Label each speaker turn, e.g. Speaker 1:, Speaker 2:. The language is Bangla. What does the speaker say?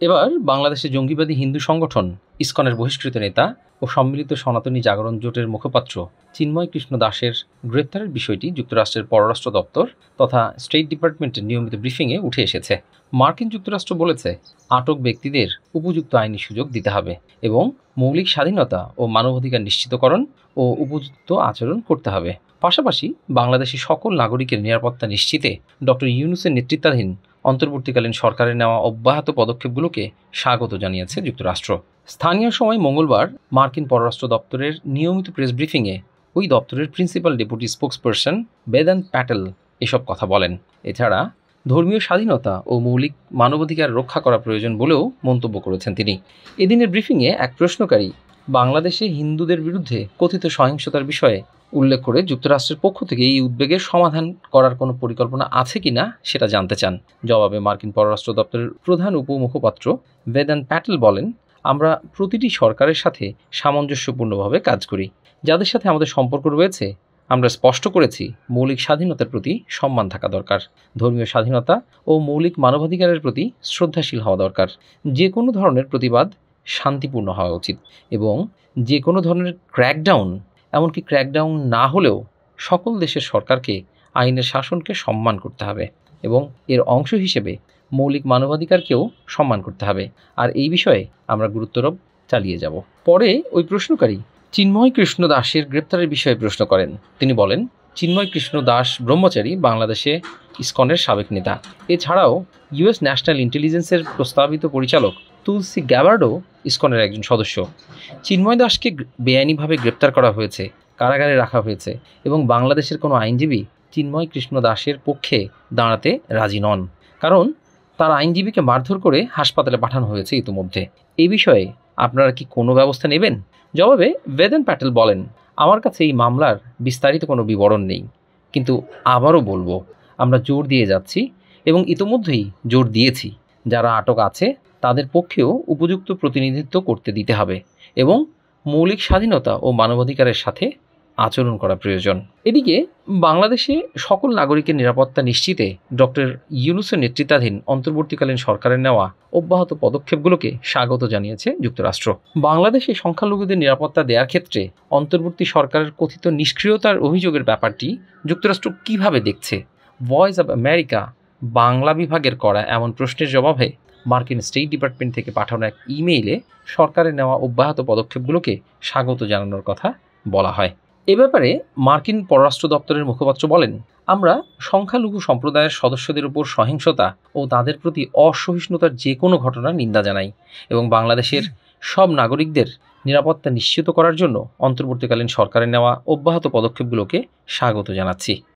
Speaker 1: এবার বাংলাদেশে জঙ্গিবাদী হিন্দু সংগঠন ইসকনের বহিষ্কৃত নেতা ও সম্মিলিত সনাতনী জাগরণ জোটের মুখপাত্র চিন্ময় কৃষ্ণ দাসের গ্রেপ্তারের বিষয়টি যুক্তরাষ্ট্রের পররাষ্ট্র দপ্তর তথা স্টেট ডিপার্টমেন্টের নিয়মিত ব্রিফিংয়ে উঠে এসেছে। মার্কিন যুক্তরাষ্ট্র বলেছে, আটক ব্যক্তিদের উপযুক্ত আইনি সুযোগ দিতে হবে এবং মৌলিক স্বাধীনতা ও মানবাধিকার নিশ্চিতকরণ ও উপযুক্ত আচরণ করতে হবে। পাশাপাশি বাংলাদেশি সকল নাগরিকের নিরাপত্তা নিশ্চিতে ডক্টর ইউনূসের নেতৃত্বাধীন অন্তর্বর্তীকালীন সরকারের নেওয়া অব্যাহত পদক্ষেপগুলোকে স্বাগত জানিয়েছে যুক্তরাষ্ট্র। স্থানীয় সময় মঙ্গলবার মার্কিন পররাষ্ট্র দপ্তরের নিয়মিত প্রেস ব্রিফিংয়ে ওই দপ্তরের principal deputy spokesperson Vedanta Patel এসব কথা বলেন। এছাড়া ধর্মীয় স্বাধীনতা ও মৌলিক মানবাধিকার রক্ষা করা প্রয়োজন বলেও মন্তব্য করেছেন তিনি। এদিনের ব্রিফিংয়ে এক প্রশ্নকারী বাংলাদেশে হিন্দুদের বিরুদ্ধে কথিত সহিংসতার বিষয়ে উল্লেখ করে যুক্তরাষ্ট্রের পক্ষ থেকে এই উদ্বেগের সমাধান করার কোনো পরিকল্পনা আছে কিনা সেটা জানতে চান। জবাবে মার্কিন পররাষ্ট্র দপ্তরের প্রধান উপমুখপাত্র বেদান্ত প্যাটেল বলেন, আমরা প্রতিটি সরকারের সাথে সামঞ্জস্যপূর্ণভাবে কাজ করি। যাদের সাথে আমাদের সম্পর্ক রয়েছে আমরা স্পষ্ট করেছি মৌলিক স্বাধীনতার প্রতি সম্মান থাকা দরকার, ধর্মীয় স্বাধীনতা ও মৌলিক মানবাধিকারের প্রতি শ্রদ্ধাশীল হওয়া দরকার। যে কোনো ধরনের প্রতিবাদ শান্তিপূর্ণ হওয়া উচিত এবং যে কোনো ধরনের ক্র্যাকডাউন, এমনকি ক্র্যাকডাউন না হলেও সকল দেশের সরকারকে আইনের শাসনকে সম্মান করতে হবে এবং এর অংশ হিসেবে মৌলিক মানবাধিকারকেও সম্মান করতে হবে। আর এই বিষয়ে আমরা গুরুত্বারোপ চালিয়ে যাব। পরে ওই প্রশ্নকারী চিন্ময় কৃষ্ণ দাসের গ্রেপ্তারের বিষয়ে প্রশ্ন করেন। তিনি বলেন, চিন্ময় কৃষ্ণ দাস ব্রহ্মচারী বাংলাদেশে ইসকনের সাবেক নেতা। এছাড়াও ইউএস ন্যাশনাল ইন্টেলিজেন্সের প্রস্তাবিত পরিচালক তুলসী গ্যাবার্ডও ইসকনের একজন সদস্য। চিন্ময় দাসকে বেআইনিভাবে গ্রেপ্তার করা হয়েছে, কারাগারে রাখা হয়েছে এবং বাংলাদেশের কোনো আইনজীবী চিন্ময় কৃষ্ণ দাসের পক্ষে দাঁড়াতে রাজি নন, কারণ তার আইনজীবীকে মারধর করে হাসপাতালে পাঠানো হয়েছে ইতিমধ্যে। এই বিষয়ে আপনারা কি কোনো ব্যবস্থা নেবেন? জবাবে বেদান্ত প্যাটেল বলেন, আমার কাছে এই মামলার বিস্তারিত কোনো বিবরণ নেই, কিন্তু আবারও বলবো, আমরা জোর দিয়ে যাচ্ছি এবং ইতিমধ্যেই জোর দিয়েছি, যারা আটক আছে তাদের পক্ষেও উপযুক্ত প্রতিনিধিত্ব করতে দিতে হবে এবং মৌলিক স্বাধীনতা ও মানবাধিকারের সাথে আচরণ করা প্রয়োজন। এদিকে বাংলাদেশে সকল নাগরিকের নিরাপত্তা নিশ্চিতে ডক্টর ইউনূসের নেতৃত্বাধীন অন্তর্বর্তীকালীন সরকারের নেওয়া অব্যাহত পদক্ষেপগুলোকে স্বাগত জানিয়েছে যুক্তরাষ্ট্র। বাংলাদেশে সংখ্যালঘুদের নিরাপত্তা দেওয়ার ক্ষেত্রে অন্তর্বর্তী সরকারের কথিত নিষ্ক্রিয়তার অভিযোগের ব্যাপারটি যুক্তরাষ্ট্র কিভাবে দেখছে? ভয়েস অব আমেরিকা বাংলা বিভাগের করা এমন প্রশ্নের জবাবে মার্কিন স্টেট ডিপার্টমেন্ট থেকে পাঠানো এক ইমেইলে সরকারের নেওয়া অব্যাহত পদক্ষেপগুলোকে স্বাগত জানানোর কথা বলা হয়। এ ব্যাপারে মার্কিন পররাষ্ট্র দপ্তরের মুখপাত্র বলেন, আমরা সংখ্যালঘু সম্প্রদায়ের সদস্যদের উপর সহিংসতা ও তাদের প্রতি অসহিষ্ণুতার যে কোনো ঘটনার নিন্দা জানাই এবং বাংলাদেশের সব নাগরিকদের নিরাপত্তা নিশ্চিত করার জন্য অন্তর্বর্তীকালীন সরকারের নেওয়া অব্যাহত পদক্ষেপগুলোকে স্বাগত জানাচ্ছি।